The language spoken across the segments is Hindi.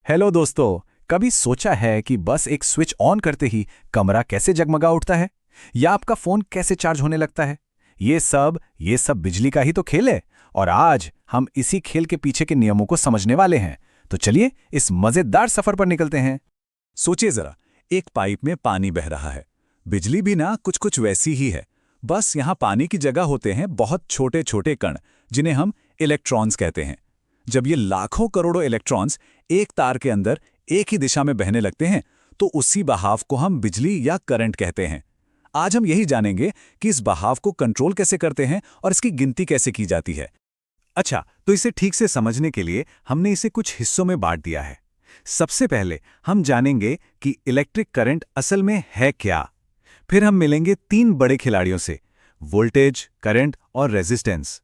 हेलो दोस्तों। कभी सोचा है कि बस एक स्विच ऑन करते ही कमरा कैसे जगमगा उठता है, या आपका फोन कैसे चार्ज होने लगता है? ये सब बिजली का ही तो खेल है। और आज हम इसी खेल के पीछे के नियमों को समझने वाले हैं। तो चलिए इस मजेदार सफर पर निकलते हैं। सोचिए जरा, एक पाइप में पानी बह रहा है। बिजली भी ना कुछ कुछ वैसी ही है। बस यहाँ पानी की जगह होते हैं बहुत छोटे छोटे कण, जिन्हें हम इलेक्ट्रॉन्स कहते हैं। जब ये लाखों करोड़ों इलेक्ट्रॉन्स एक तार के अंदर एक ही दिशा में बहने लगते हैं, तो उसी बहाव को हम बिजली या करंट कहते हैं। आज हम यही जानेंगे कि इस बहाव को कंट्रोल कैसे करते हैं और इसकी गिनती कैसे की जाती है। अच्छा, तो इसे ठीक से समझने के लिए हमने इसे कुछ हिस्सों में बांट दिया है। सबसे पहले हम जानेंगे कि इलेक्ट्रिक करंट असल में है क्या। फिर हम मिलेंगे तीन बड़े खिलाड़ियों से, वोल्टेज, करंट और रेजिस्टेंस।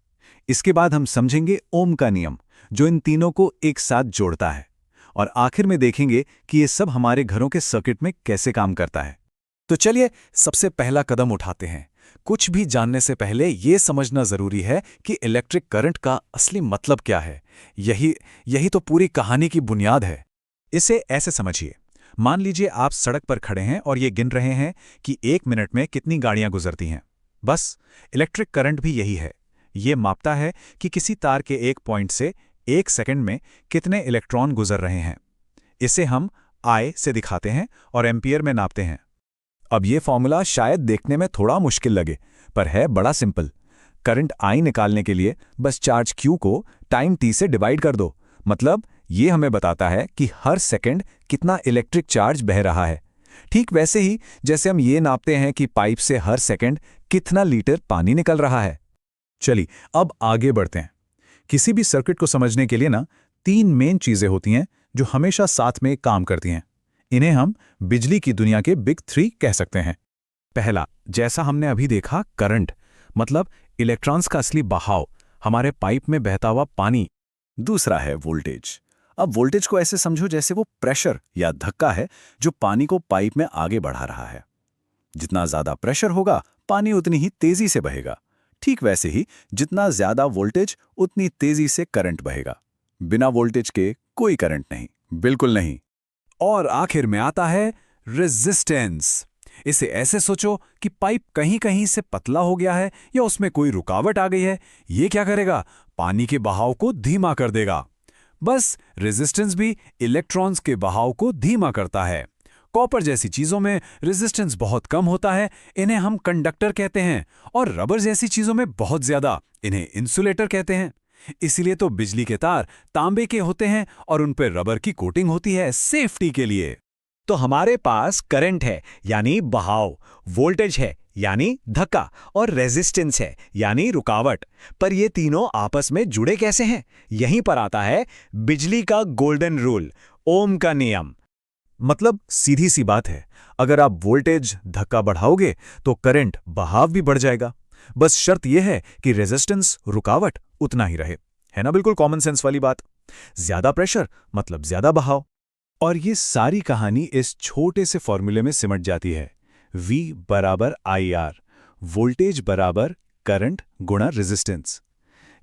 इसके बाद हम समझेंगे ओम का नियम, जो इन तीनों को एक साथ जोड़ता है। और आखिर में देखेंगे कि ये सब हमारे घरों के सर्किट में कैसे काम करता है। तो चलिए सबसे पहला कदम उठाते हैं। कुछ भी जानने से पहले ये समझना जरूरी है कि इलेक्ट्रिक करंट का असली मतलब क्या है। यही तो पूरी कहानी की बुनियाद है। इसे ऐसे समझिए, मान लीजिए आप सड़क पर खड़े हैं और ये गिन रहे हैं कि 1 मिनट में कितनी गाड़ियां गुजरती हैं। बस इलेक्ट्रिक करंट भी यही है। ये मापता है कि किसी तार के एक पॉइंट से 1 सेकंड में कितने इलेक्ट्रॉन गुजर रहे हैं। इसे हम आई से दिखाते हैं और एम्पियर में नापते हैं। अब ये फॉर्मूला शायद देखने में थोड़ा मुश्किल लगे, पर है बड़ा सिंपल। करंट आई निकालने के लिए बस चार्ज क्यू को टाइम टी से डिवाइड कर दो। मतलब ये हमें बताता है कि हर सेकंड कितना इलेक्ट्रिक चार्ज बह रहा है। ठीक वैसे ही जैसे हम ये नापते हैं कि पाइप से हर सेकंड कितना लीटर पानी निकल रहा है। चलिए अब आगे बढ़ते हैं। किसी भी सर्किट को समझने के लिए ना तीन मेन चीजें होती हैं जो हमेशा साथ में काम करती हैं। इन्हें हम बिजली की दुनिया के बिग थ्री कह सकते हैं। पहला, जैसा हमने अभी देखा, करंट, मतलब इलेक्ट्रॉन्स का असली बहाव, हमारे पाइप में बहता हुआ पानी। दूसरा है वोल्टेज। अब वोल्टेज को ऐसे समझो जैसे वो प्रेशर या धक्का है जो पानी को पाइप में आगे बढ़ा रहा है। जितना ज्यादा प्रेशर होगा, पानी उतनी ही तेजी से बहेगा। ठीक वैसे ही जितना ज्यादा वोल्टेज, उतनी तेजी से करंट बहेगा। बिना वोल्टेज के कोई करंट नहीं, बिल्कुल नहीं। और आखिर में आता है रेजिस्टेंस। इसे ऐसे सोचो कि पाइप कहीं कहीं से पतला हो गया है या उसमें कोई रुकावट आ गई है। ये क्या करेगा? पानी के बहाव को धीमा कर देगा। बस रेजिस्टेंस भी इलेक्ट्रॉन्स के बहाव को धीमा करता है। कॉपर जैसी चीजों में रेजिस्टेंस बहुत कम होता है, इन्हें हम कंडक्टर कहते हैं। और रबर जैसी चीजों में बहुत ज्यादा, इन्हें इंसुलेटर कहते हैं। इसीलिए तो बिजली के तार तांबे के होते हैं और उन पर रबर की कोटिंग होती है, सेफ्टी के लिए। तो हमारे पास करंट है यानी बहाव, वोल्टेज है यानी धक्का, और रेजिस्टेंस है यानी रुकावट। पर ये तीनों आपस में जुड़े कैसे हैं? यहीं पर आता है बिजली का गोल्डन रूल, ओम का नियम। मतलब सीधी सी बात है, अगर आप वोल्टेज धक्का बढ़ाओगे तो करंट बहाव भी बढ़ जाएगा। बस शर्त यह है कि रेजिस्टेंस रुकावट उतना ही रहे। है ना, बिल्कुल कॉमन सेंस वाली बात। ज्यादा प्रेशर मतलब ज्यादा बहाव। और ये सारी कहानी इस छोटे से फॉर्मूले में सिमट जाती है। V बराबर IR, वोल्टेज बराबर करंट गुणा रेजिस्टेंस।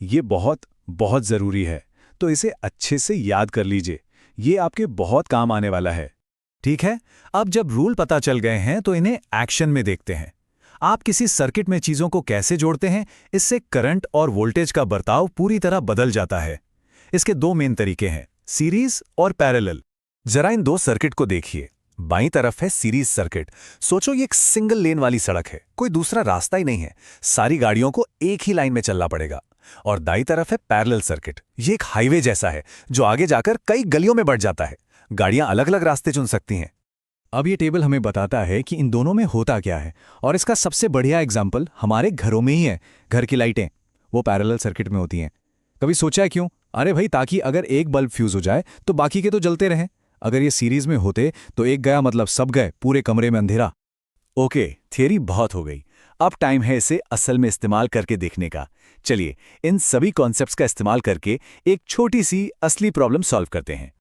ये बहुत बहुत जरूरी है, तो इसे अच्छे से याद कर लीजिए। ये आपके बहुत काम आने वाला है। ठीक है, अब जब रूल पता चल गए हैं तो इन्हें एक्शन में देखते हैं। आप किसी सर्किट में चीजों को कैसे जोड़ते हैं, इससे करंट और वोल्टेज का बर्ताव पूरी तरह बदल जाता है। इसके दो मेन तरीके हैं, सीरीज और पैरेलल। जरा इन दो सर्किट को देखिए। बाईं तरफ है सीरीज सर्किट। सोचो ये एक सिंगल लेन वाली सड़क है, कोई दूसरा रास्ता ही नहीं है। सारी गाड़ियों को एक ही लाइन में चलना पड़ेगा। और दाईं तरफ है पैरेलल सर्किट। ये एक हाईवे जैसा है जो आगे जाकर कई गलियों में बढ़ जाता है। गाड़ियां अलग अलग रास्ते चुन सकती हैं। अब ये टेबल हमें बताता है कि इन दोनों में होता क्या है, और इसका सबसे बढ़िया एग्जाम्पल हमारे घरों में ही है। घर की लाइटें, वो पैरेलल सर्किट में होती हैं। कभी सोचा है क्यों? अरे भाई, ताकि अगर एक बल्ब फ्यूज हो जाए तो बाकी के तो जलते रहें। अगर ये सीरीज में होते तो एक गया मतलब सब गए, पूरे कमरे में अंधेरा। ओके, थियरी बहुत हो गई। अब टाइम है इसे असल में इस्तेमाल करके देखने का। चलिए इन सभी कॉन्सेप्ट्स का इस्तेमाल करके एक छोटी सी असली प्रॉब्लम सॉल्व करते हैं।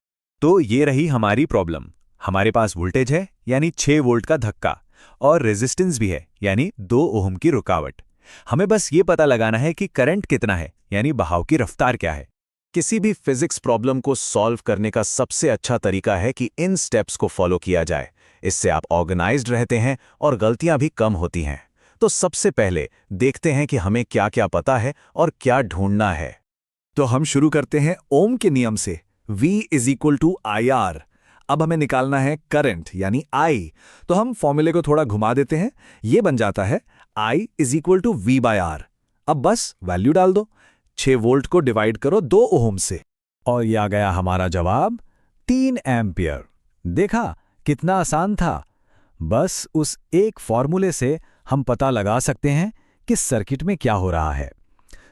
तो ये रही हमारी प्रॉब्लम। हमारे पास वोल्टेज है यानी 6 वोल्ट का धक्का, और रेजिस्टेंस भी है यानी 2 ओम की रुकावट। हमें बस ये पता लगाना है कि करंट कितना है यानी बहाव की रफ्तार क्या है। किसी भी फिजिक्स प्रॉब्लम को सॉल्व करने का सबसे अच्छा तरीका है कि इन स्टेप्स को फॉलो किया जाए। इससे आप ऑर्गेनाइज्ड रहते हैं और गलतियां भी कम होती हैं। तो सबसे पहले देखते हैं कि हमें क्या क्या पता है और क्या ढूंढना है। तो हम शुरू करते हैं ओम के नियम से। V = IR। अब हमें निकालना है करंट यानी I। तो हम फॉर्मूले को थोड़ा घुमा देते हैं। ये बन जाता है I = V/R। अब बस वैल्यू डाल दो। 6 वोल्ट को डिवाइड करो 2 ओम से। और ये आ गया हमारा जवाब 3 एम्पियर। देखा कितना आसान था। बस उस एक फॉर्मूले से हम पता लगा सकते हैं कि सर्किट में क्या हो रहा है।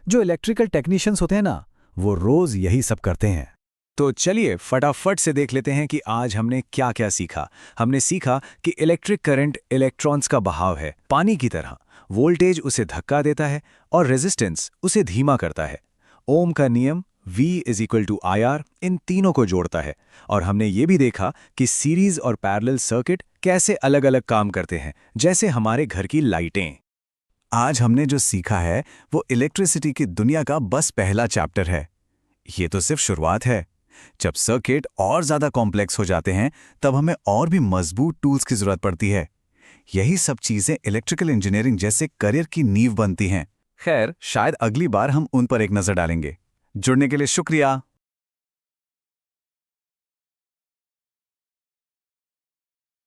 जो इलेक्ट्रिकल टेक्नीशियंस होते हैं ना, वो रोज यही सब करते हैं। तो चलिए फटाफट से देख लेते हैं कि आज हमने क्या क्या सीखा। हमने सीखा कि इलेक्ट्रिक करंट इलेक्ट्रॉन्स का बहाव है, पानी की तरह। वोल्टेज उसे धक्का देता है और रेजिस्टेंस उसे धीमा करता है। ओम का नियम V = IR इन तीनों को जोड़ता है। और हमने ये भी देखा कि सीरीज और पैरेलल सर्किट कैसे अलग अलग काम करते हैं, जैसे हमारे घर की लाइटें। आज हमने जो सीखा है वो इलेक्ट्रिसिटी की दुनिया का बस पहला चैप्टर है। ये तो सिर्फ शुरुआत है। जब सर्किट और ज़्यादा कॉम्प्लेक्स हो जाते हैं तब हमें और भी मजबूत टूल्स की ज़रूरत पड़ती है। यही सब चीज़ें इलेक्ट्रिकल इंजीनियरिंग जैसे करियर की नींव बनती हैं। खैर, शायद अगली बार हम उन पर एक नज़र डालेंगे। जुड़ने के लिए शुक्रिया।